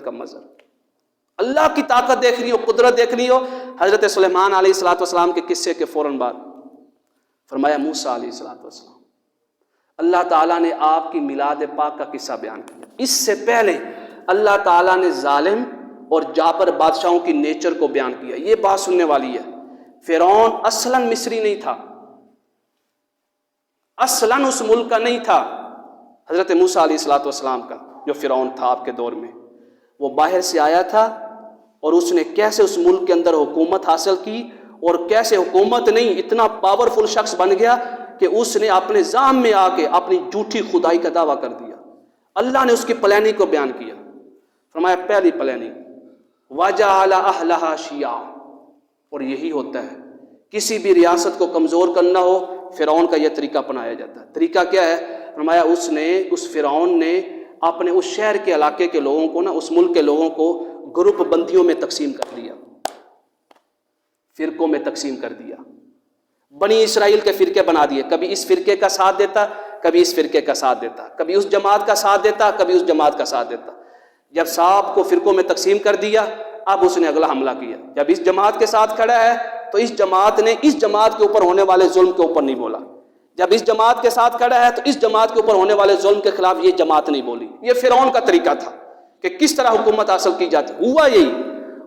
قدرت کا منظر، اللہ کی طاقت دیکھنی ہو، قدرت دیکھنی ہو، حضرت سلیمان علیہ الصلوۃ والسلام کے قصے کے فوراً بعد فرمایا موسیٰ علیہ الصلوۃ والسلام، اللہ تعالیٰ نے آپ کی میلاد پاک کا قصہ بیان کیا۔ اس سے پہلے اللہ تعالیٰ نے ظالم اور جابر بادشاہوں کی نیچر کو بیان کیا۔ یہ بات سننے والی ہے، فرعون اصلاً مصری نہیں تھا، اصلاً اس ملک کا نہیں تھا، حضرت موسیٰ علیہ الصلوۃ والسلام کا جو فرعون تھا آپ کے دور میں، وہ باہر سے آیا تھا، اور اس نے کیسے اس ملک کے اندر حکومت حاصل کی، اور کیسے حکومت نہیں اتنا پاورفل شخص بن گیا کہ اس نے اپنے ذام میں آ کے اپنی جھوٹی خدائی کا دعویٰ کر دیا۔ اللہ نے اس کی پلاننگ کو بیان کیا، فرمایا پہلی پلاننگ وَجَعَلَ أَهْلَهَا شِيَعًا، اور یہی ہوتا ہے کسی بھی ریاست کو کمزور کرنا ہو فرعون کا یہ طریقہ اپنایا جاتا ہے۔ طریقہ کیا ہے؟ فرمایا اس فرعون نے اپنے اس شہر کے علاقے کے لوگوں کو اس ملک کے لوگوں کو گروپ بندیوں میں تقسیم کر دیا، فرقوں میں تقسیم کر دیا، بنی اسرائیل کے فرقے بنا دیے، کبھی اس فرقے کا ساتھ دیتا، کبھی اس فرقے کا ساتھ دیتا، کبھی اس جماعت کا ساتھ دیتا، کبھی اس جماعت کا ساتھ دیتا۔ جب صاحب کو فرقوں میں تقسیم کر دیا، اب اس نے اگلا حملہ کیا، جب اس جماعت کے ساتھ کھڑا ہے تو اس جماعت نے اس جماعت کے اوپر ہونے والے ظلم کے اوپر نہیں بولا، جب اس جماعت کے ساتھ کھڑا ہے تو اس جماعت کے اوپر ہونے والے ظلم کے خلاف یہ جماعت نہیں بولی۔ یہ فرعون کا طریقہ تھا کہ کس طرح حکومت حاصل کی جاتی۔ ہوا یہی،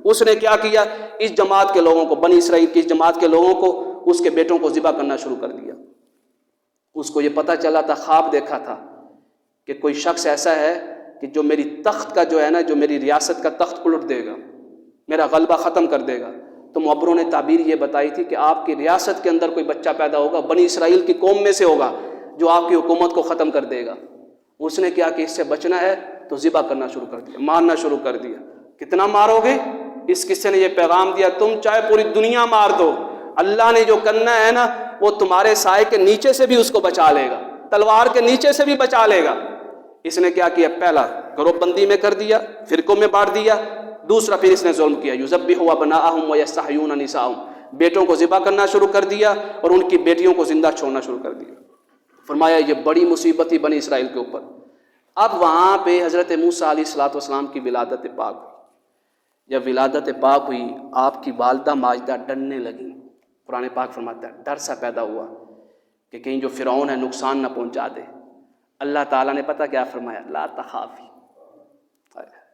اس نے کیا کیا، اس جماعت کے لوگوں کو، بنی اسرائیل کی اس جماعت کے لوگوں کو، اس کے بیٹوں کو ذبح کرنا شروع کر دیا۔ اس کو یہ پتہ چلا تھا، خواب دیکھا تھا کہ کوئی شخص ایسا ہے کہ جو میری تخت کا جو ہے نا، جو میری ریاست کا تخت الٹ دے گا، میرا غلبہ ختم کر دے گا۔ تو معبروں نے تعبیر یہ بتائی تھی کہ آپ کی ریاست کے اندر کوئی بچہ پیدا ہوگا، بنی اسرائیل کی قوم میں سے ہوگا، جو آپ کی حکومت کو ختم کر دے گا۔ اس نے کیا کہ اس سے بچنا ہے تو ذبح کرنا شروع کر دیا، مارنا شروع کر دیا۔ کتنا مارو گے؟ اس قصے نے یہ پیغام دیا، تم چاہے پوری دنیا مار دو، اللہ نے جو کرنا ہے نا وہ تمہارے سائے کے نیچے سے بھی اس کو بچا لے گا، تلوار کے نیچے سے بھی بچا لے گا۔ اس نے کیا کیا، پہلا گروپ بندی میں کر دیا، فرقوں میں بانٹ دیا۔ دوسرا پھر اس نے ظلم کیا، یذبح ابناءہم ویستحیون نساءہم، بیٹوں کو ذبح کرنا شروع کر دیا اور ان کی بیٹیوں کو زندہ چھوڑنا شروع کر دیا۔ فرمایا یہ بڑی مصیبت تھی بنی اسرائیل کے اوپر۔ اب وہاں پہ حضرت موسیٰ علیہ الصلوۃ والسلام کی ولادت پاک ہوئی۔ جب ولادت پاک ہوئی، آپ کی والدہ ماجدہ ڈرنے لگیں۔ قرآن پاک فرماتا ہے ڈر سا پیدا ہوا کہ کہیں جو فرعون ہے نقصان نہ پہنچا دے۔ اللہ تعالیٰ نے پتہ کیا فرمایا، لا تخافی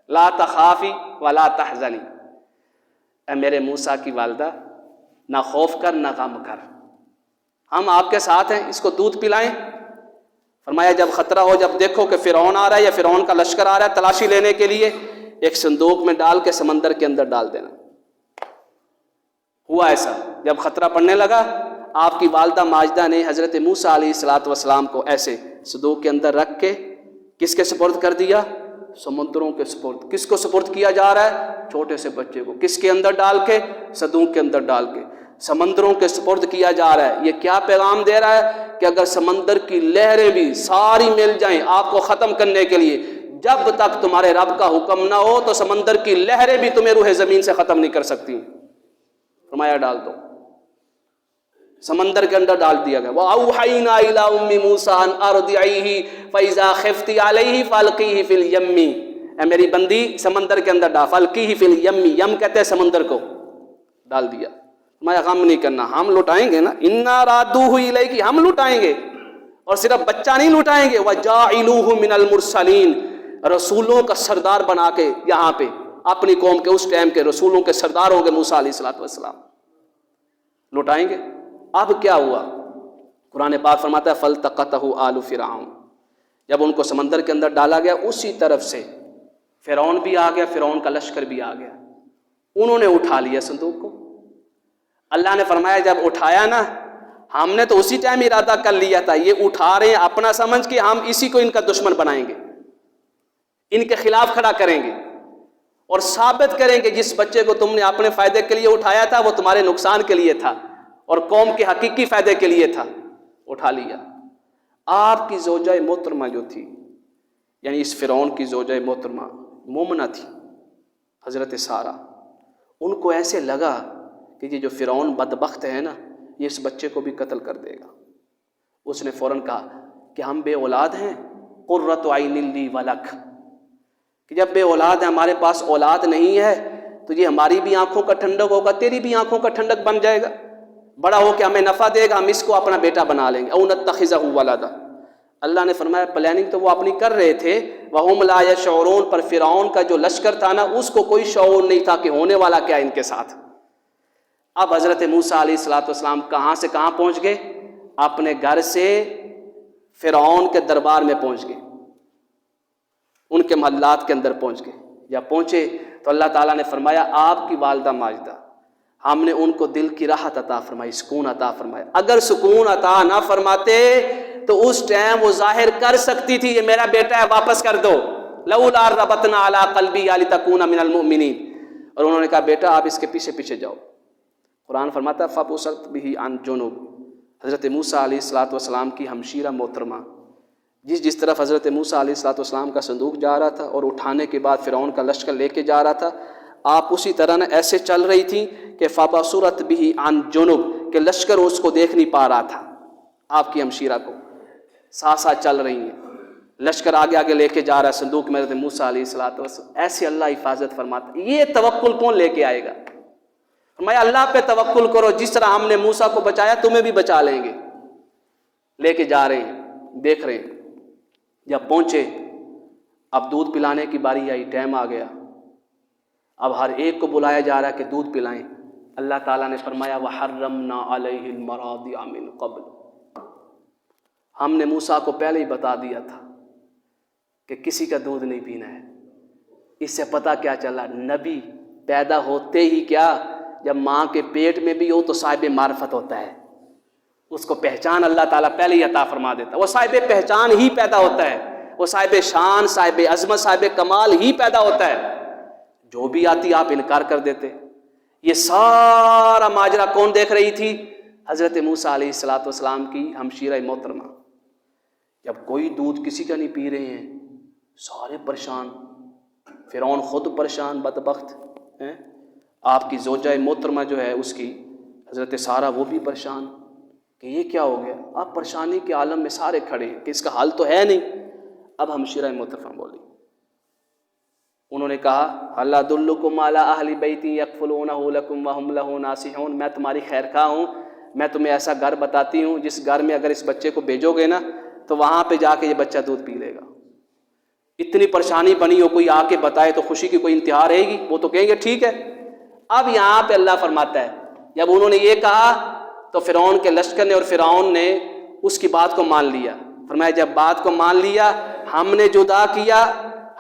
لا تخافی ولا تحزنی، اے میرے موسیٰ کی والدہ نہ خوف کر نہ غم کر، ہم آپ کے ساتھ ہیں، اس کو دودھ پلائیں۔ فرمایا جب خطرہ ہو، جب دیکھو کہ فرعون آ رہا ہے یا فرعون کا لشکر آ رہا ہے تلاشی لینے کے لیے، ایک صندوق میں ڈال کے سمندر کے اندر ڈال دینا۔ ہوا ایسا، جب خطرہ پڑنے لگا آپ کی والدہ ماجدہ نے حضرت موسیٰ علیہ الصلوۃ والسلام کو ایسے صندوق کے اندر رکھ کے کس کے سپرد کر دیا؟ سمندروں کے سپرد۔ کس کو سپرد کیا جا رہا ہے؟ چھوٹے سے بچے کو۔ کس کے اندر ڈال کے؟ صندوق کے اندر ڈال کے سمندروں کے سپرد کیا جا رہا ہے۔ یہ کیا پیغام دے رہا ہے کہ اگر سمندر کی لہریں بھی ساری مل جائیں آپ کو ختم کرنے کے لیے، جب تک تمہارے رب کا حکم نہ ہو تو سمندر کی لہریں بھی تمہیں روح زمین سے ختم نہیں کر سکتی۔ فرمایا ڈال دو، سمندر کے اندر ڈال دیا گیا۔ وَأَوْحَيْنَا إِلَىٰ أُمِّ مُوسَىٰ أَنْ أَرْضِعِيهِ فَإِذَا خِفْتِ عَلَيْهِ فَأَلْقِيهِ فِي الْيَمِّ، اے میری بندی سمندر کے اندر ڈال، فَأَلْقِيهِ فِي الْيَمِّ، یم کہتے ہیں سمندر کو، ڈال دیا۔ میں غم نہیں کرنا، ہم لٹائیں گے نا، إِنَّا رَادُوهُ إِلَيْكِ، ہم لٹائیں گے، اور صرف بچہ نہیں لٹائیں گے، وَجَاعِلُوهُ مِنَ الْمُرْسَلِينَ، رسولوں کا سردار بنا کے یہاں پہ اپنی قوم کے اس ٹائم کے رسولوں کے سردار ہوں گے موسیٰ علیہ الصلوۃ والسلام، لٹائیں گے۔ اب کیا ہوا؟ قرآن پاک فرماتا ہے فَالْتَقَطَهُ آلُ فِرْعَوْنَ، جب ان کو سمندر کے اندر ڈالا گیا اسی طرف سے فرعون بھی آ گیا، فرعون کا لشکر بھی آ گیا، انہوں نے اٹھا لیا صندوق کو۔ اللہ نے فرمایا جب اٹھایا نا، ہم نے تو اسی ٹائم ارادہ کر لیا تھا، یہ اٹھا رہے ہیں اپنا سمجھ کے ہم اسی کو ان کا دشمن بنائیں گے، ان کے خلاف کھڑا کریں گے اور ثابت کریں گے جس بچے کو تم نے اپنے فائدے کے لیے اٹھایا تھا وہ تمہارے نقصان کے لیے تھا اور قوم کے حقیقی فائدے کے لیے تھا، اٹھا لیا۔ آپ کی زوجہ محترمہ جو تھی، یعنی اس فرعون کی زوجہ محترمہ مومنہ تھی حضرت سارہ، ان کو ایسے لگا کہ یہ جو فرعون بدبخت ہے نا یہ اس بچے کو بھی قتل کر دے گا۔ اس نے فوراً کہا کہ ہم بے اولاد ہیں، قرۃ عین لی ولک، کہ جب بے اولاد ہے، ہمارے پاس اولاد نہیں ہے، تو یہ ہماری بھی آنکھوں کا ٹھنڈک ہوگا، تیری بھی آنکھوں کا ٹھنڈک بن جائے گا، بڑا ہو کے ہمیں نفع دے گا، ہم اس کو اپنا بیٹا بنا لیں گے۔ او نتخذہ ولدا، اللہ نے فرمایا پلاننگ تو وہ اپنی کر رہے تھے، وَهُمْ لَا يَشْعُرُونَ، پر فرعون کا جو لشکر تھا نا، اس کو کوئی شعور نہیں تھا کہ ہونے والا کیا ان کے ساتھ۔ اب حضرت موسیٰ علیہ السلام کہاں سے کہاں پہنچ گئے؟ اپنے گھر سے فرعون کے دربار میں پہنچ گئے، ان کے محلات کے اندر پہنچ گئے۔ یا پہنچے تو اللہ تعالیٰ نے فرمایا آپ کی والدہ ماجدہ، ہم نے ان کو دل کی راحت عطا فرمائی، سکون عطا فرمایا۔ اگر سکون عطا نہ فرماتے تو اس ٹائم وہ ظاہر کر سکتی تھی یہ میرا بیٹا ہے، واپس کر دو، لولا ربطنا علی قلبی لتکون من المؤمنین، اور انہوں نے کہا بیٹا آپ اس کے پیچھے پیچھے جاؤ۔ قرآن فرماتا ہے فَبُصِرْتُ بِهِ عَنْ جُنُوب، حضرت موسیٰ علیہ السلام کی ہمشیرہ محترمہ، جس طرف حضرت موسیٰ علیہ السلام کا صندوق جا رہا تھا اور اٹھانے کے بعد فرعون کا لشکر لے کے جا رہا تھا، آپ اسی طرح نہ ایسے چل رہی تھی کہ فَبَصُرَتْ بِهِ عَنْ جُنُوب، کہ لشکر اس کو دیکھ نہیں پا رہا تھا، آپ کی ہمشیرہ کو ساتھ ساتھ چل رہی ہیں، لشکر آگے آگے لے کے جا رہا ہے صندوق میں حضرت موسیٰ علیہ السلام، ایسے اللہ حفاظت فرماتا ہے۔ یہ توکل کون لے کے آئے گا؟ فرمایا اللہ پہ توکل کرو، جس طرح ہم نے موسیٰ کو بچایا تمہیں بھی بچا لیں گے۔ لے کے جا رہے ہیں، دیکھ رہے ہیں، جب پہنچے اب دودھ پلانے کی باری آئی، ٹائم آ گیا، اب ہر ایک کو بلایا جا رہا ہے کہ دودھ پلائیں۔ اللہ تعالیٰ نے فرمایا وَحَرَّمْنَا عَلَيْهِ الْمَرَاضِعَ مِن قَبْلُ، ہم نے موسیٰ کو پہلے ہی بتا دیا تھا کہ کسی کا دودھ نہیں پینا ہے۔ اس سے پتہ کیا چلا؟ نبی پیدا ہوتے ہی کیا، جب ماں کے پیٹ میں بھی ہو تو صاحب معرفت ہوتا ہے، اس کو پہچان اللہ تعالیٰ پہلے ہی عطا فرما دیتا ہے، وہ صاحب پہچان ہی پیدا ہوتا ہے، وہ صاحب شان، صاحب عظمت، صاحب کمال ہی پیدا ہوتا ہے۔ جو بھی آتی آپ انکار کر دیتے۔ یہ سارا ماجرا کون دیکھ رہی تھی؟ حضرت موسیٰ علیہ السلام کی ہمشیرہ محترمہ۔ جب کوئی دودھ کسی کا نہیں پی رہے ہیں، سارے پریشان، فرعون خود پریشان بدبخت ہیں، آپ کی زوجہ محترمہ جو ہے اس کی حضرت سارہ وہ بھی پریشان کہ یہ کیا ہو گیا۔ اب پریشانی کے عالم میں سارے کھڑے ہیں کہ اس کا حل تو ہے نہیں۔ اب ہمشیرہ محترمہ بولی، انہوں نے کہا هل ادلکم علی اہل بیت یکفلونہ لکم وہم لہ ناصحون، میں تمہاری خیر خواہ ہوں، میں تمہیں ایسا گھر بتاتی ہوں جس گھر میں اگر اس بچے کو بھیجو گے نا تو وہاں پہ جا کے یہ بچہ دودھ پی لے گا۔ اتنی پریشانی بنی ہو، کوئی آ کے بتائے تو خوشی کی کوئی انتہا رہے گی، وہ تو کہیں گے ٹھیک ہے۔ اب یہاں پہ اللہ فرماتا ہے جب انہوں نے یہ کہا تو فرعون کے لشکر نے اور فرعون نے اس کی بات کو مان لیا۔ فرمایا جب بات کو مان لیا، ہم نے جدا کیا،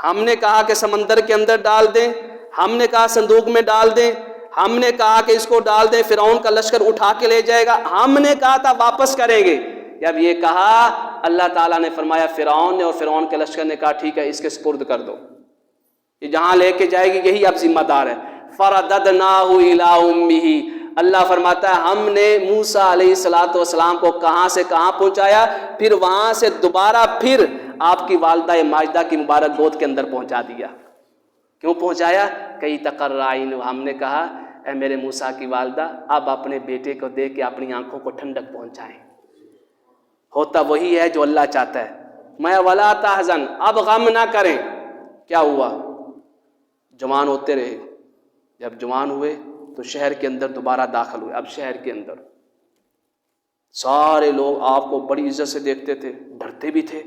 ہم نے کہا کہ سمندر کے اندر ڈال دیں، ہم نے کہا صندوق میں ڈال دیں، ہم نے کہا کہ اس کو ڈال دیں، فرعون کا لشکر اٹھا کے لے جائے گا، ہم نے کہا تھا واپس کریں گے۔ جب یہ کہا اللہ تعالیٰ نے فرمایا فرعون نے اور فرعون کے لشکر نے کہا ٹھیک ہے اس کے سپرد کر دو، یہ جہاں لے کے جائے گی یہی اب ذمہ دار ہے۔ فَرَدَدْنَاهُ إِلَىٰ أُمِّهِ، اللہ فرماتا ہے ہم نے موسیٰ علیہ السلام کو کہاں سے کہاں پہنچایا، پھر وہاں سے دوبارہ پھر آپ کی والدہ ماجدہ کی مبارک گود کے اندر پہنچا دیا۔ کیوں پہنچایا؟ کئی تقرعین، ہم نے کہا اے میرے موسیٰ کی والدہ اب اپنے بیٹے کو دے کے اپنی آنکھوں کو ٹھنڈک پہنچائیں۔ ہوتا وہی ہے جو اللہ چاہتا ہے۔ میں ولا تحزن، اب غم نہ کریں۔ کیا ہوا؟ جوان ہوتے رہے، جب جوان ہوئے تو شہر کے اندر دوبارہ داخل ہوئے۔ اب شہر کے اندر سارے لوگ آپ کو بڑی عزت سے دیکھتے تھے، ڈرتے بھی تھے،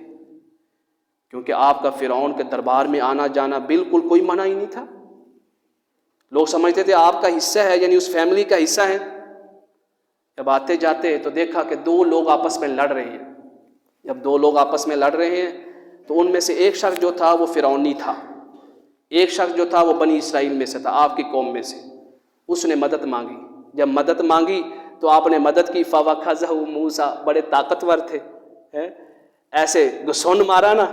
کیونکہ آپ کا فرعون کے دربار میں آنا جانا بالکل کوئی منع ہی نہیں تھا۔ لوگ سمجھتے تھے آپ کا حصہ ہے، یعنی اس فیملی کا حصہ ہے۔ جب آتے جاتے تو دیکھا کہ دو لوگ آپس میں لڑ رہے ہیں۔ جب دو لوگ آپس میں لڑ رہے ہیں تو ان میں سے ایک شخص جو تھا وہ فرعونی تھا، ایک شخص جو تھا وہ بنی اسرائیل میں سے تھا، آپ کی قوم میں سے۔ اس نے مدد مانگی، جب مدد مانگی تو آپ نے مدد کی۔ فَوَكَزَهُ موسیٰ، بڑے طاقتور تھے، ایسے گسون مارا نا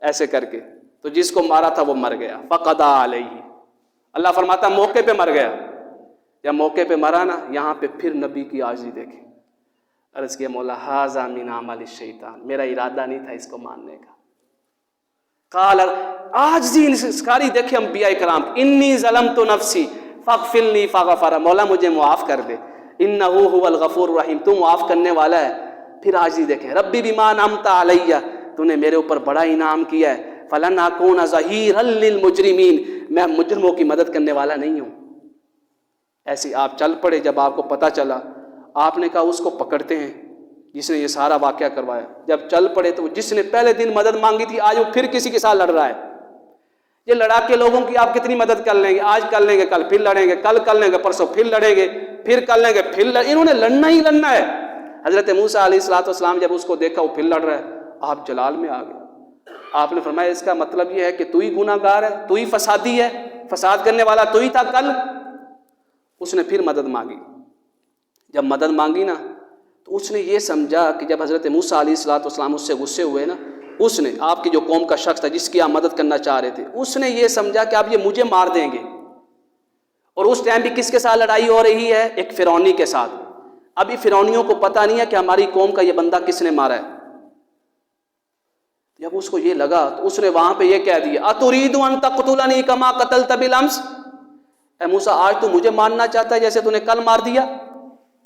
ایسے کر کے، تو جس کو مارا تھا وہ مر گیا۔ فَقَضَىٰ عَلَيْهِ، اللہ فرماتا موقع پہ مر گیا۔ جب موقع پہ مرا نا، یہاں پہ پھر نبی کی عاجزی دیکھیں، عرض کیا مولا ھذا من عمل الشیطان، میرا ارادہ نہیں تھا اس کو ماننے کا۔ قال عاجزی انکاری دیکھیں انبیاء کرام، انی ظلمت نفسی فاغفر لی فغفر، مولا مجھے معاف کر دے، انہ هو الغفور الرحیم، تو معاف کرنے والا ہے۔ پھر عاجزی دیکھیں، ربی بما انعمت علیہ، تو نے میرے اوپر بڑا انعام کیا ہے، فلن اکون ظہیرا للمجرمین، میں مجرموں کی مدد کرنے والا نہیں ہوں۔ ایسے آپ چل پڑے، جب آپ کو پتہ چلا آپ نے کہا اس کو پکڑتے ہیں جس نے یہ سارا واقعہ کروایا۔ جب چل پڑے تو جس نے پہلے دن مدد مانگی تھی آج وہ پھر کسی کے ساتھ لڑ رہا ہے۔ یہ لڑا کے لوگوں کی آپ کتنی مدد کر لیں گے؟ آج کر لیں گے، کل پھر لڑیں گے، کل کر لیں گے، پرسوں پھر لڑیں گے، پھر کر لیں گے، پھر انہوں نے لڑنا ہی لڑنا ہے۔ حضرت موسیٰ علیہ السلام جب اس کو دیکھا وہ پھر لڑ رہا ہے، آپ جلال میں آ گئے۔ آپ نے فرمایا اس کا مطلب یہ ہے کہ تو ہی گناہ گار ہے، تو ہی فسادی ہے، فساد کرنے والا تو ہی تھا کل۔ اس نے پھر مدد مانگی۔ جب مدد مانگی نا تو اس نے یہ سمجھا کہ جب حضرت موسیٰ علیہ السلام اس سے غصے ہوئے نا، اس نے، آپ کی جو قوم کا شخص تھا جس کی آپ مدد کرنا چاہ رہے تھے، اس نے یہ سمجھا کہ اب یہ مجھے مار دیں گے۔ اور اس ٹائم بھی کس کے ساتھ لڑائی ہو رہی ہے؟ ایک فرعونی کے ساتھ۔ ابھی فرعونیوں کو پتہ نہیں ہے کہ ہماری قوم کا یہ بندہ کس نے مارا ہے۔ جب اس کو یہ لگا تو اس نے وہاں پہ یہ کہہ دیا اتريد ان تقتلني كما قتلت بالامس، اے موسیٰ آج تو مجھے مارنا چاہتا ہے جیسے تو نے کل مار دیا۔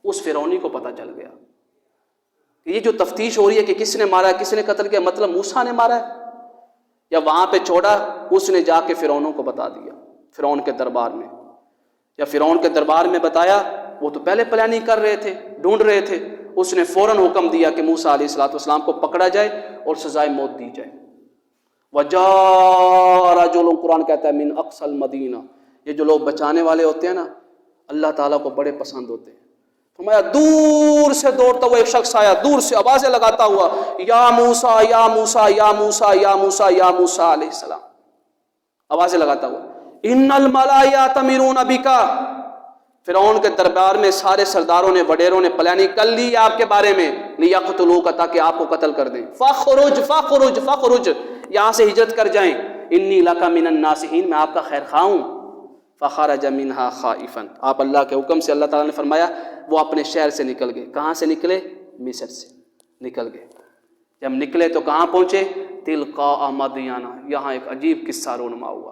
اس فرعونی کو پتہ چل گیا کہ یہ جو تفتیش ہو رہی ہے کہ کس نے مارا ہے، کس نے قتل کیا، مطلب موسیٰ نے مارا ہے۔ یا وہاں پہ چھوڑا، اس نے جا کے فرعونوں کو بتا دیا، فرعون کے دربار میں۔ یا فرعون کے دربار میں بتایا، وہ تو پہلے پلاننگ کر رہے تھے، ڈھونڈ رہے تھے، اس نے فوراً حکم دیا کہ موسیٰ علیہ السلام کو پکڑا جائے اور سزائے موت دی جائے۔ وَجَاءَ رَجُلٌ، قرآن کہتا ہے من اقصى المدینہ، یہ جو لوگ بچانے والے ہوتے ہیں نا اللہ تعالیٰ کو بڑے پسند ہوتے ہیں۔ فرمایا دور سے دوڑتا ہوا ایک شخص آیا، دور سے آوازیں لگاتا ہوا، یا موسیٰ یا موسیٰ یا موسیٰ یا موسیٰ یا موسیٰ علیہ السلام، آوازیں لگاتا ہوا ان الملأ یأتمرون بک۔ فرعون کے دربار میں سارے سرداروں نے، وڈیروں نے پلاننگ کر لی آپ کے بارے میں، لیقتلوک، تاکہ آپ کو قتل کر دیں۔ فخرج فخرج فخرج، یہاں سے ہجرت کر جائیں، انی لک من الناصحین، میں آپ کا خیر خواہ ہوں۔ فخرج منہا خائفا، آپ اللہ کے حکم سے، اللہ تعالیٰ نے فرمایا وہ اپنے شہر سے نکل گئے۔ کہاں سے نکلے؟ مصر سے نکل گئے۔ جب نکلے تو کہاں پہنچے؟ تلقاء مدین، یہاں ایک عجیب قصہ رونما ہوا۔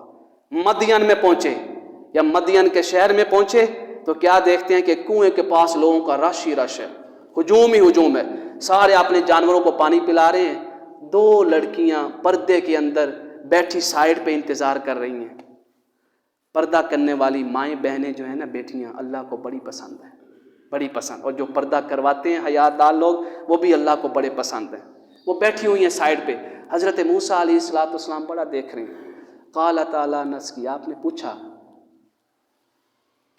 مدین میں پہنچے، یا مدین کے شہر میں پہنچے تو کیا دیکھتے ہیں کہ کنویں کے پاس لوگوں کا رش ہی رش ہے، ہجوم ہی ہجوم ہے، سارے اپنے جانوروں کو پانی پلا رہے ہیں۔ دو لڑکیاں پردے کے اندر بیٹھی سائڈ پہ انتظار کر رہی ہیں۔ پردہ کرنے والی مائیں بہنیں جو ہیں نا، بیٹیاں، اللہ کو بڑی پسند ہیں، بڑی پسند، اور جو پردہ کرواتے ہیں حیادار لوگ وہ بھی اللہ کو بڑے پسند ہیں۔ وہ بیٹھی ہوئی ہیں سائڈ پہ، حضرت موسیٰ علیہ السلام بڑا دیکھ رہے ہیں۔ قال تعالیٰ نسقی، آپ نے پوچھا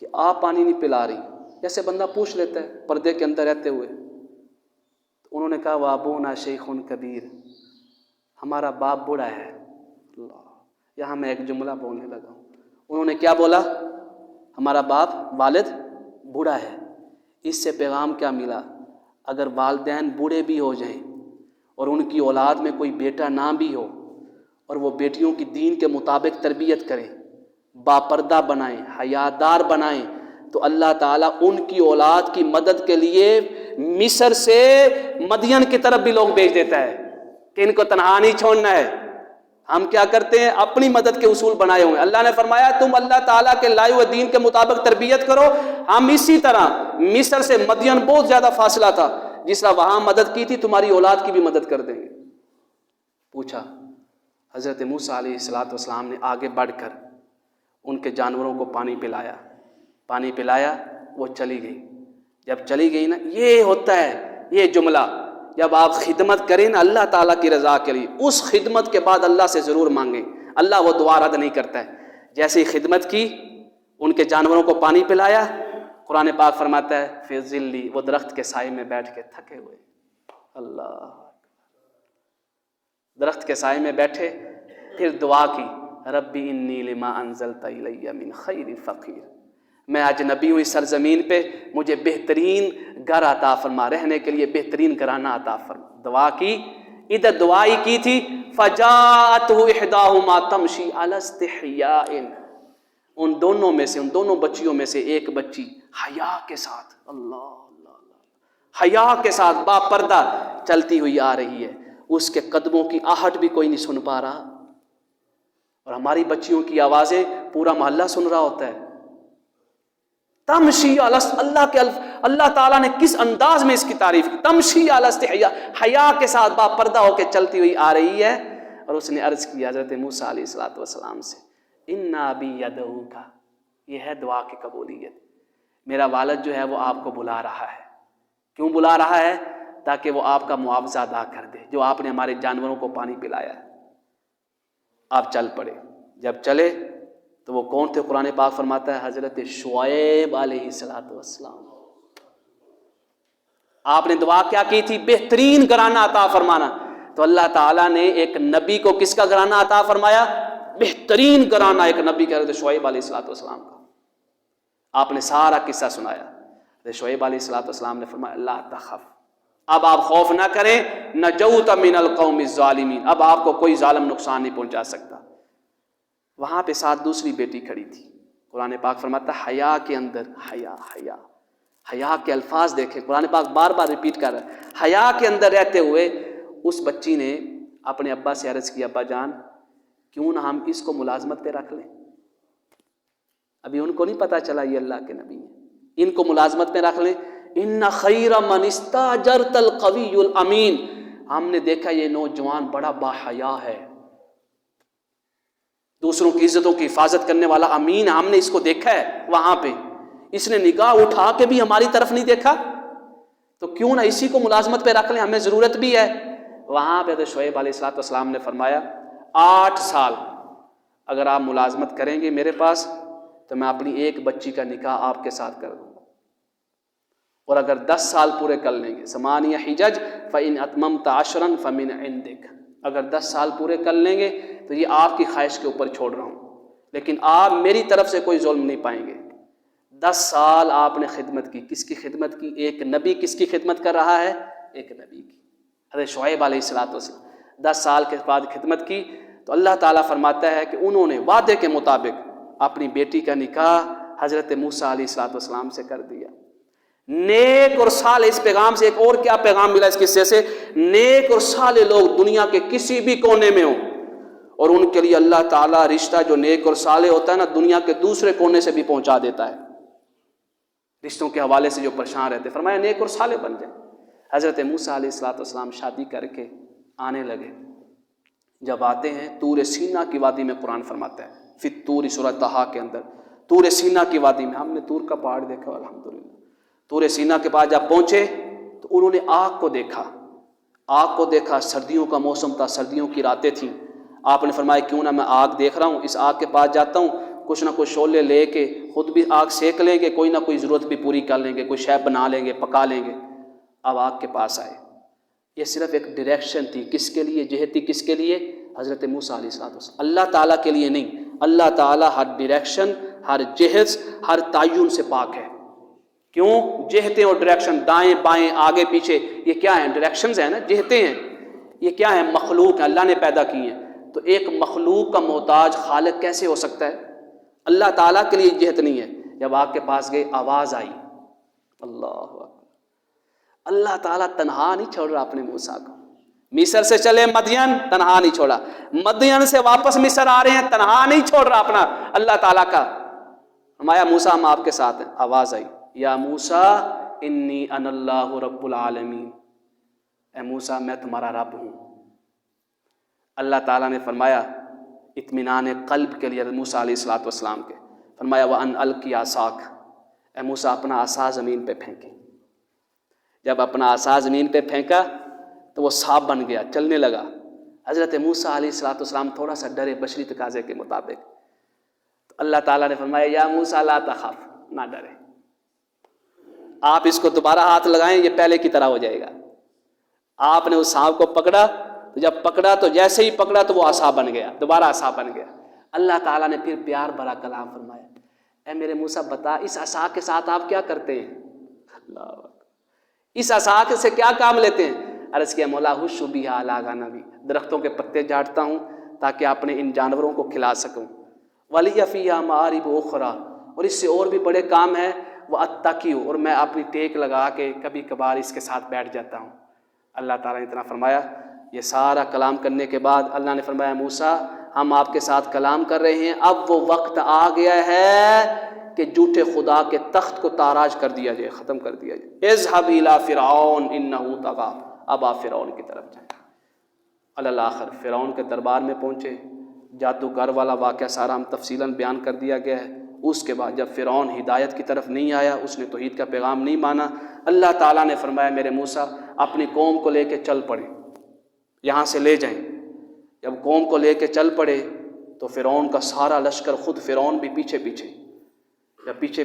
کہ آپ پانی نہیں پلا رہی، جیسے بندہ پوچھ لیتا ہے پردے کے اندر رہتے ہوئے۔ تو انہوں نے کہا وابونا شیخ کبیر، ہمارا باپ بوڑھا ہے۔ اللہ، یہاں میں ایک جملہ بولنے لگا ہوں۔ انہوں نے کیا بولا؟ ہمارا باپ، والد بوڑھا ہے۔ اس سے پیغام کیا ملا؟ اگر والدین بوڑھے بھی ہو جائیں اور ان کی اولاد میں کوئی بیٹا نہ بھی ہو، اور وہ بیٹیوں کی دین کے مطابق تربیت کریں، باپردہ بنائیں، حیادار بنائیں، تو اللہ تعالیٰ ان کی اولاد کی مدد کے لیے مصر سے مدین کی طرف بھی لوگ بھیج دیتا ہے کہ ان کو تنہا نہیں چھوڑنا ہے۔ ہم کیا کرتے ہیں؟ اپنی مدد کے اصول بنائے ہوئے ہیں۔ اللہ نے فرمایا تم اللہ تعالیٰ کے لائے ہوئے دین کے مطابق تربیت کرو۔ ہم اسی طرح مصر سے مدین بہت زیادہ فاصلہ تھا، جس طرح وہاں مدد کی تھی تمہاری اولاد کی بھی مدد کر دیں گے۔ پوچھا، حضرت موسیٰ علیہ السلام نے آگے بڑھ کر ان کے جانوروں کو پانی پلایا، پانی پلایا، وہ چلی گئی۔ جب چلی گئی نا، یہ ہوتا ہے یہ جملہ، جب آپ خدمت کریں نا اللہ تعالیٰ کی رضا کے لیے، اس خدمت کے بعد اللہ سے ضرور مانگیں، اللہ وہ دعا رد نہیں کرتا ہے۔ جیسے ہی خدمت کی، ان کے جانوروں کو پانی پلایا، قرآن پاک فرماتا ہے فی ظلی، وہ درخت کے سائے میں بیٹھ کے تھکے ہوئے، اللہ، درخت کے سائے میں بیٹھے، پھر دعا کی ربی انی لما انزلت الی من خیر فقیر، میں اجنبی ہوں اس سرزمین پہ، مجھے بہترین گھر عطا فرما، رہنے کے لیے بہترین گھرانہ عطا فرما۔ دعا کی، ادھر دعائی کی تھی فجاءتہ احداہما تمشی علی استحیاء، ان دونوں میں سے، ان دونوں بچیوں میں سے ایک بچی حیا کے ساتھ، اللہ اللہ، حیا کے ساتھ باپردہ چلتی ہوئی آ رہی ہے، اس کے قدموں کی آہٹ بھی کوئی نہیں سن پا رہا، اور ہماری بچیوں کی آوازیں پورا محلہ سن رہا ہوتا ہے۔ تمشی علی، اللہ تعالیٰ نے کس انداز میں اس کی تعریف کی، تمشی علی استحیاء، حیا کے ساتھ باپردہ ہو کے چلتی ہوئی آ رہی ہے۔ اور اس نے عرض کی حضرت موسیٰ علیہ الصلوۃ والسلام سے، اِنَّا أَبِي يَدْعُوكَ، یہ ہے دعا کی قبولیت، میرا والد جو ہے وہ آپ کو بلا رہا ہے۔ کیوں بلا رہا ہے؟ تاکہ وہ آپ کا معاوضہ ادا کر دے، جو آپ نے ہمارے جانوروں کو پانی پلایا ہے۔ آپ چل پڑے، جب چلے تو وہ کون تھے؟ قرآن پاک فرماتا ہے حضرت شعیب علیہ السلام۔ آپ نے دعا کیا کی تھی؟ بہترین گھرانہ عطا فرمانا۔ تو اللہ تعالیٰ نے ایک نبی کو کس کا گھرانہ عطا فرمایا؟ بہترین گھرانہ ایک نبی کے حضرت شعیب علیہ السلام کا۔ آپ نے سارا قصہ سنایا۔ حضرت شعیب علیہ السلام نے فرمایا لا تخف، اب آپ خوف نہ کریں، نجوت من القوم الظالمین، اب آپ کو کوئی ظالم نقصان نہیں پہنچا سکتا۔ وہاں پہ ساتھ دوسری بیٹی کھڑی تھی۔ قرآن پاک فرماتا ہے حیا کے اندر، حیا کے الفاظ دیکھیں، قرآن پاک بار بار ریپیٹ کر رہا ہے۔ حیا کے اندر رہتے ہوئے اس بچی نے اپنے ابا سے عرض کی، ابا جان کیوں نہ ہم اس کو ملازمت پہ رکھ لیں؟ ابھی ان کو نہیں پتا چلا یہ اللہ کے نبی ہیں، ان کو ملازمت پہ رکھ لیں۔ ان خیر من استاجرت القوی الامین، ہم نے دیکھا یہ نوجوان بڑا باحیا ہے، دوسروں کی عزتوں کی حفاظت کرنے والا امین، ہم نے اس کو دیکھا ہے وہاں پہ، اس نے نگاہ اٹھا کے بھی ہماری طرف نہیں دیکھا، تو کیوں نہ اسی کو ملازمت پہ رکھ لیں، ہمیں ضرورت بھی ہے۔ وہاں پہ شعیب علیہ السلام نے فرمایا 8 سال اگر آپ ملازمت کریں گے میرے پاس تو میں اپنی ایک بچی کا نکاح آپ کے ساتھ کر دوں گا، اور اگر 10 سال پورے کر لیں گے، 8 حجج فإن أتممت 10 فمن عندك، اگر 10 سال پورے کر لیں گے تو یہ آپ کی خواہش کے اوپر چھوڑ رہا ہوں، لیکن آپ میری طرف سے کوئی ظلم نہیں پائیں گے۔ 10 سال آپ نے خدمت کی، کس کی خدمت کی؟ ایک نبی کس کی خدمت کر رہا ہے؟ ایک نبی کی، حضرت شعیب علیہ السلام۔ 10 سال کے بعد خدمت کی تو اللہ تعالیٰ فرماتا ہے کہ انہوں نے وعدے کے مطابق اپنی بیٹی کا نکاح حضرت موسیٰ علیہ السلام سے کر دیا۔ نیک اور صالح، اس پیغام سے ایک اور کیا پیغام ملا اس قصے سے؟ نیک اور صالح لوگ دنیا کے کسی بھی کونے میں ہوں، اور ان کے لیے اللہ تعالیٰ رشتہ جو نیک اور صالح ہوتا ہے نا، دنیا کے دوسرے کونے سے بھی پہنچا دیتا ہے۔ رشتوں کے حوالے سے جو پریشان رہتے، فرمایا نیک اور صالح بن جائیں۔ حضرت موسیٰ علیہ السلام شادی کر کے آنے لگے، جب آتے ہیں طور سینا کی وادی میں، قرآن فرماتا ہے فی الطور، سورہ طٰہٰ کے اندر، طور سینا کی وادی میں، ہم نے طور کا پہاڑ دیکھا الحمدللہ، طور سینا کے پاس جب پہنچے تو انہوں نے آگ کو دیکھا، سردیوں کا موسم تھا، سردیوں کی راتیں تھیں۔ آپ نے فرمایا کیوں نہ میں آگ دیکھ رہا ہوں، اس آگ کے پاس جاتا ہوں، کچھ نہ کچھ شعلے لے کے خود بھی آگ سیک لیں گے، کوئی نہ کوئی ضرورت بھی پوری کر لیں گے، کوئی شے بنا لیں گے، پکا لیں گے۔ اب آگ کے پاس آئے، یہ صرف ایک ڈائریکشن تھی، کس کے لیے؟ جہت تھی کس کے لیے؟ حضرت موسیٰ علیہ السلام، اللہ تعالیٰ کے لیے نہیں۔ اللہ تعالیٰ ہر ڈائریکشن، ہر جہت، ہر تعین سے پاک ہے۔ کیوں؟ جہتیں اور ڈائریکشن، دائیں بائیں آگے پیچھے، یہ کیا ہیں؟ ڈائریکشنز ہیں نا، جہتیں ہیں، یہ کیا ہیں؟ مخلوق ہیں، اللہ نے پیدا کی ہیں۔ تو ایک مخلوق کا محتاج خالق کیسے ہو سکتا ہے؟ اللہ تعالیٰ کے لیے جہت نہیں ہے۔ جب آگ کے پاس گئے، آواز آئی، اللہ اکبر، اللہ تعالیٰ تنہا نہیں چھوڑ رہا اپنے موسیٰ کو۔ مصر سے چلے مدین، تنہا نہیں چھوڑا، مدین سے واپس مصر آ رہے ہیں، تنہا نہیں چھوڑ رہا اپنا اللہ تعالیٰ کا۔ فرمایا موسیٰ ہم آپ کے ساتھ ہیں۔ آواز آئی، یا موسیٰ انی انا اللہ رب العالمین، اے موسیٰ میں تمہارا رب ہوں۔ اللہ تعالیٰ نے فرمایا اطمینان قلب کے لیے موسیٰ علیہ السلام کے، فرمایا وَأَنْ أَلْقِ عَصَاكَ، اے موسیٰ اپنا عصا زمین پہ پھینکے۔ جب اپنا عصا زمین پہ پھینکا تو وہ سانپ بن گیا، چلنے لگا۔ حضرت موسیٰ علیہ السلام تھوڑا سا ڈرے بشری تقاضے کے مطابق، تو اللہ تعالیٰ نے فرمایا یا موسیٰ لا تخف، نہ ڈرے، آپ اس کو دوبارہ ہاتھ لگائیں، یہ پہلے کی طرح ہو جائے گا۔ آپ نے اس سانپ کو پکڑا، تو جب پکڑا تو جیسے ہی پکڑا تو وہ عصا بن گیا، دوبارہ عصا بن گیا۔ اللہ تعالیٰ نے پھر پیار بھرا کلام فرمایا، اے میرے موسیٰ بتا اس عصا کے ساتھ آپ کیا کرتے ہیں؟ اللہ، اس عصا سے کیا کام لیتے ہیں؟ عرض کیا مولا حش بہا علی غنمی، درختوں کے پتے جاٹتا ہوں تاکہ اپنے ان جانوروں کو کھلا سکوں۔ ولی فیہا معارب اخری، اور اس سے اور بھی بڑے کام ہیں، واتقی، اور میں اپنی ٹیک لگا کے کبھی کبھار اس کے ساتھ بیٹھ جاتا ہوں۔ اللہ تعالیٰ نے اتنا فرمایا۔ یہ سارا کلام کرنے کے بعد اللہ نے فرمایا موسیٰ ہم آپ کے ساتھ کلام کر رہے ہیں، اب وہ وقت آ گیا ہے کہ جھوٹے خدا کے تخت کو تاراج کر دیا جائے، ختم کر دیا جائے۔ اذهب الى فرعون انه طغى، اب آپ فرعون کی طرف جائیں۔ الآخر فرعون کے دربار میں پہنچے، جادوگر والا واقعہ سارا ہم تفصیلاً بیان کر دیا گیا ہے۔ اس کے بعد جب فرعون ہدایت کی طرف نہیں آیا، اس نے توحید کا پیغام نہیں مانا، اللہ تعالیٰ نے فرمایا میرے موسیٰ اپنی قوم کو لے کے چل پڑے، یہاں سے لے جائیں۔ جب قوم کو لے کے چل پڑے تو فرعون کا سارا لشکر، خود فرعون بھی پیچھے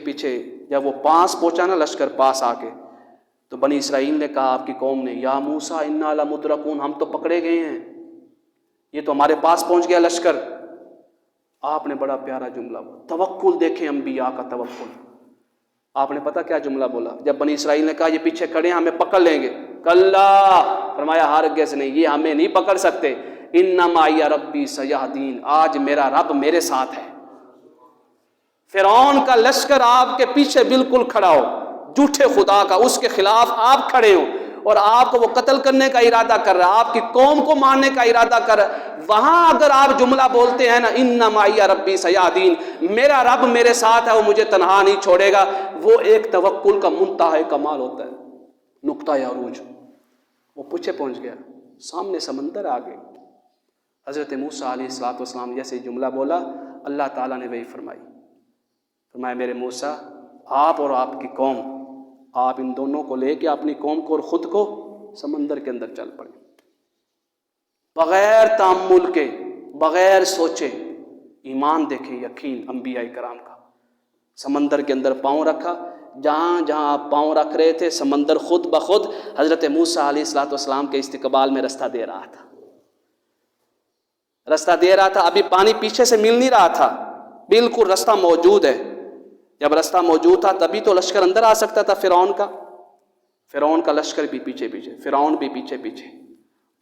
پیچھے، جب وہ پاس پہنچا نا لشکر پاس آ کے، تو بنی اسرائیل نے کہا، آپ کی قوم نے، یا موسیٰ انا لمدرکون، ہم تو پکڑے گئے ہیں، یہ تو ہمارے پاس پہنچ گیا لشکر۔ آپ نے بڑا پیارا جملہ بولا، توکل دیکھیں انبیاء کا توکل۔ آپ نے پتہ کیا جملہ بولا؟ جب بنی اسرائیل نے کہا یہ پیچھے کھڑے ہیں ہمیں پکڑ لیں گے، کلا، فرمایا ہرگز نہیں، یہ ہمیں نہیں پکڑ سکتے، ان معی ربی سیہدین، آج میرا رب میرے ساتھ ہے۔ فرعون کا لشکر آپ کے پیچھے بالکل کھڑا ہو، جھوٹے خدا کا، اس کے خلاف آپ کھڑے ہو، اور آپ کو وہ قتل کرنے کا ارادہ کر رہا ہے، آپ کی قوم کو مارنے کا ارادہ کر رہا ہے، وہاں اگر آپ جملہ بولتے ہیں نا، ان معی ربی سیہدین، میرا رب میرے ساتھ ہے، وہ مجھے تنہا نہیں چھوڑے گا، وہ ایک توکل کا منتہا کمال ہوتا ہے، نقطہ عروج۔ وہ پیچھے پہنچ گیا، سامنے سمندر آ گئے۔ حضرت موسیٰ علیہ السلام جیسے جملہ بولا، اللہ تعالیٰ نے وہی فرمایا میرے موسیٰ، آپ اور آپ کی قوم، آپ ان دونوں کو لے کے اپنی قوم کو اور خود کو سمندر کے اندر چل پڑے، بغیر تأمل کے، بغیر سوچے۔ ایمان دیکھیں، یقین انبیاء کرام کا۔ سمندر کے اندر پاؤں رکھا، جہاں جہاں آپ پاؤں رکھ رہے تھے سمندر خود بخود حضرت موسیٰ علیہ السلام کے استقبال میں رستہ دے رہا تھا، ابھی پانی پیچھے سے مل نہیں رہا تھا، بالکل رستہ موجود ہے۔ جب رستہ موجود تھا تبھی تو لشکر اندر آ سکتا تھا فرعون کا لشکر بھی پیچھے پیچھے، فرعون بھی پیچھے پیچھے۔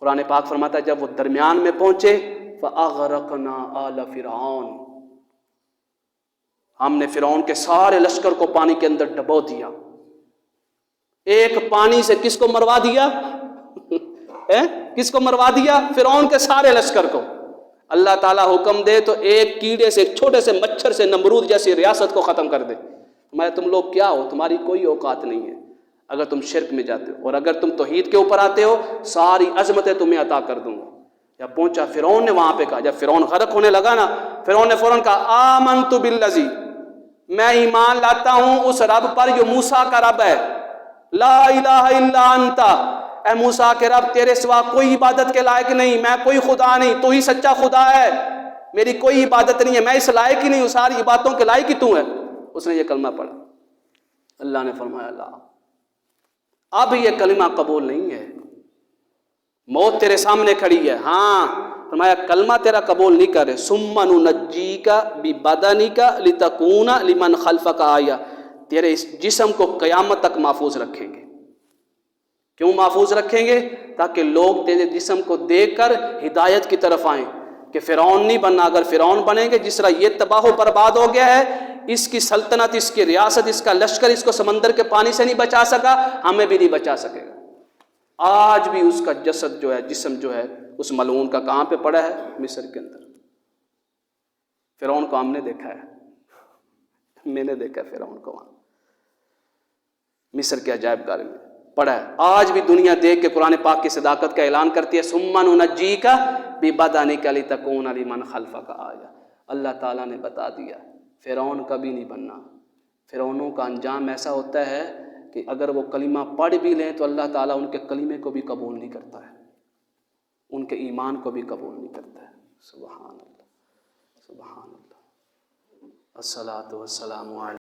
قرآن پاک فرماتا ہے جب وہ درمیان میں پہنچے، فَأَغْرَقْنَا آلَ فِرْعَوْنَ، ہم نے فرعون کے سارے لشکر کو پانی کے اندر ڈبو دیا۔ ایک پانی سے کس کو مروا دیا؟ کس کو مروا دیا؟ فرعون کے سارے لشکر کو۔ اللہ تعالیٰ حکم دے تو ایک کیڑے سے، ایک چھوٹے سے مچھر سے نمرود جیسی ریاست کو ختم کر دے۔ میں تم لوگ کیا ہو؟ تمہاری کوئی اوقات نہیں ہے اگر تم شرک میں جاتے ہو، اور اگر تم توحید کے اوپر آتے ہو ساری عظمتیں تمہیں عطا کر دوں گا۔ جب پہنچا فرعون نے وہاں پہ کہا، جب فرعون غرق ہونے لگا نا، فرعون نے فوراً کہا آمنت بالذی، میں ایمان لاتا ہوں اس رب پر جو موسیٰ کا رب ہے، لا الہ الا انت، اے موسیٰ کے رب تیرے سوا کوئی عبادت کے لائق نہیں، میں کوئی خدا نہیں، تو ہی سچا خدا ہے، میری کوئی عبادت نہیں ہے، میں اس لائق ہی نہیں ہوں، ساری عبادتوں کے لائق ہی تو ہے۔ اس نے یہ کلمہ پڑھا، اللہ نے فرمایا لا، اب یہ کلمہ قبول نہیں ہے، موت تیرے سامنے کھڑی ہے، ہاں، فرمایا کلمہ تیرا قبول نہیں کر رہے، ثم ننجیک ببدنک لتکون لمن خلفک آیہ، تیرے اس جسم کو قیامت تک محفوظ رکھیں گے۔ کیوں محفوظ رکھیں گے؟ تاکہ لوگ تیرے جسم کو دیکھ کر ہدایت کی طرف آئیں کہ فرعون نہیں بننا، اگر فرعون بنیں گے جس طرح یہ تباہ و برباد ہو گیا ہے، اس کی سلطنت، اس کی ریاست، اس کا لشکر اس کو سمندر کے پانی سے نہیں بچا سکا، ہمیں بھی نہیں بچا سکے گا۔ آج بھی اس کا جسد جو ہے، جسم جو ہے اس ملعون کا کہاں پہ پڑا ہے؟ مصر کے اندر۔ فرعون کو ہم نے دیکھا ہے، میں نے دیکھا ہے فرعون کو وہاں مصر کے عجائب گھر میں پڑا ہے۔ آج بھی دنیا دیکھ کے قرآن پاک کی صداقت کا اعلان کرتی ہے، ثم ننجیک ببدنک لتکون لمن خلفک آیہ۔ اللہ تعالیٰ نے بتا دیا فرعون کبھی نہیں بننا۔ فرعونوں کا انجام ایسا ہوتا ہے کہ اگر وہ کلمہ پڑھ بھی لیں تو اللہ تعالیٰ ان کے کلمے کو بھی قبول نہیں کرتا ہے، ان کے ایمان کو بھی قبول نہیں کرتا ہے۔ سبحان اللہ، سبحان اللہ، الصلاۃ والسلام علی